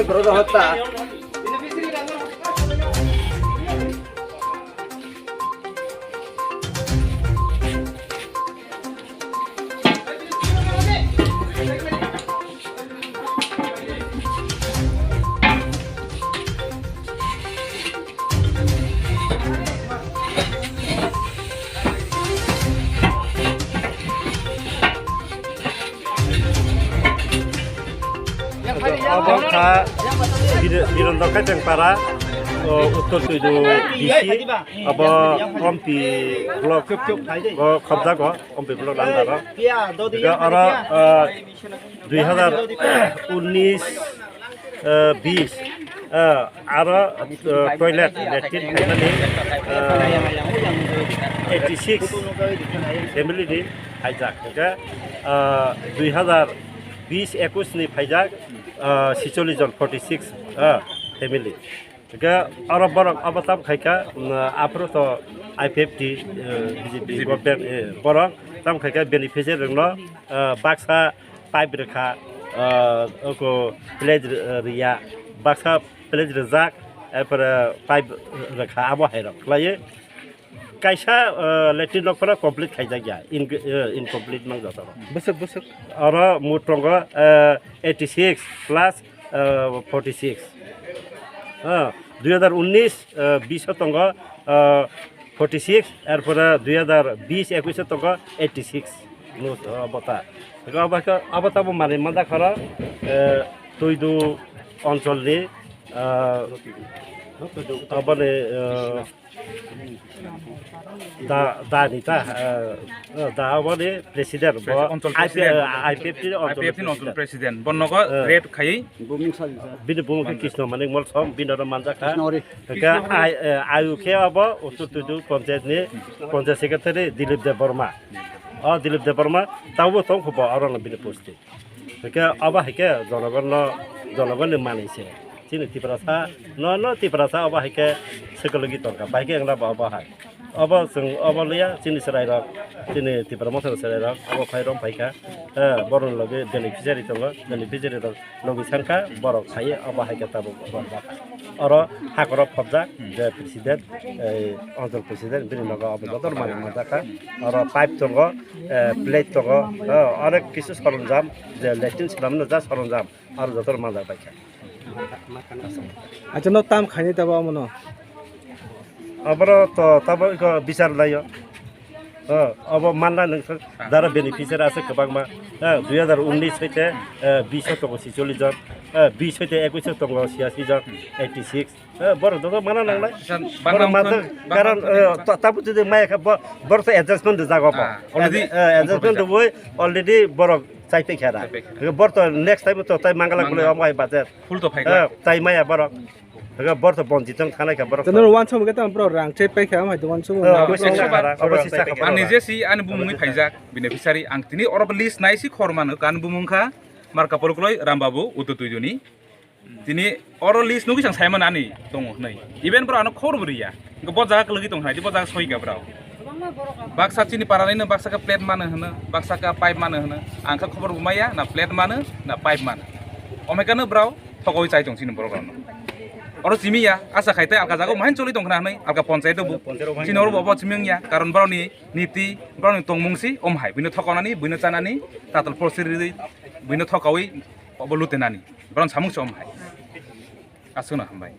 Berada hotta. Abang ka dirondok kacang para uttor tuju DC abang kompi blok khabda ko kompi blok landa ko ara 2019 20 ara toilet latrine finally 86 family di hijack ke 2020-21 ni hijack 46 জন 46 family ke arab borok abatam khaika apro to I50 BJP government borok tam khaika beneficiary rungno baksa pipe rekha ko pledge riya baksa pledge rejak एपर pipe रखा abo hairok klaye kaisa latrine lokra complete khaija gya incomplete mang jata busuk ara mutrongo 86 plus 46 2019 20 tongo 46 এরপর 2020 21 tongo 86 no bota abata মানে মাদা খরা তৈদু অঞ্চলে abane da nita da abane president IPFT অঞ্চল president বন্নগো red খাই bini bumukhe Krishna manik mol som binara manjaka ka ayu khe abo ututu panchayat ni panchayat secretary Dilip Dev Burma Dilip Dev Burma tabo tong khuba arana bini posti ka aba hike janagon ni manise chini tiprasa no tiprasa aba hike sekologi torka baike angla aba hai aba sung aba liya chini serai rak chini tipra motor serai rak aba phairom phaika boron loge beneficiary tonga beneficiary rak logi sanka borok khai aba hike tabo borok aro hakoro phobja je president অঞ্চল president bini naga aba jotor mani majaka aro pipe tonga plate tonga anek kisu saronjam je latrine salamno ja saronjam aro jotor majak paika আচ্ছা no তাম খাইনি তবা মনো abro to tabo ko bichar layo abo manla nang dara beneficiary ase kebangma 2019 hoite 20 tongo 46 jon 20 hoite 21 tongo 86 jon 86 bor dogo mana nanglai karon tabu jodi mai ka bor to adjustment jago pa adjustment boy already borok চাইতে Kheda বর্ত next time তো তাই মাঙ্গালা বলে আমায় বাজার ফুল তো ফাইকা তাই মায়া বরক বর্ত বঞ্চিত থানায় বরক জনর ওয়ান সম গেতা প্র রাং চে পাইখা মাই ওয়ান সম আন নিজে সি আন বুমুই ফাইজাক বেনিফিশিয়ারি আং তিনি অরব লিস্ট নাইসি খরমানো কান বুমুংখা মার্কা পরকলয় রামবাবু উতুতুইজনি তিনি অর লিস্ট নুগি সাং সাইমান আনি দङ नै इवेंट फोरा आनो खबर बरिया बजाक लगी दङ हायदि बजाक सयगा ब्राव बाक्सा चिनि पारानैनो बाक्साका प्लेट मानो होनो बाक्साका पाइप मानो होनो आंखा खबर बुमाया ना प्लेट मानो ना पाइप मानो अमेकानो ब्राव थगoi चाइ दंसिन बरगानो oro chimiya asa khaite alka jago mahin choli tongkhana nei alka panchayat bu chinor bo chimingya karon baroni niti baroni tongmungsi omhai bino thokonani bino chanani tatal prosiri bino thokawi obolutenani baron samung somhai asuna hambai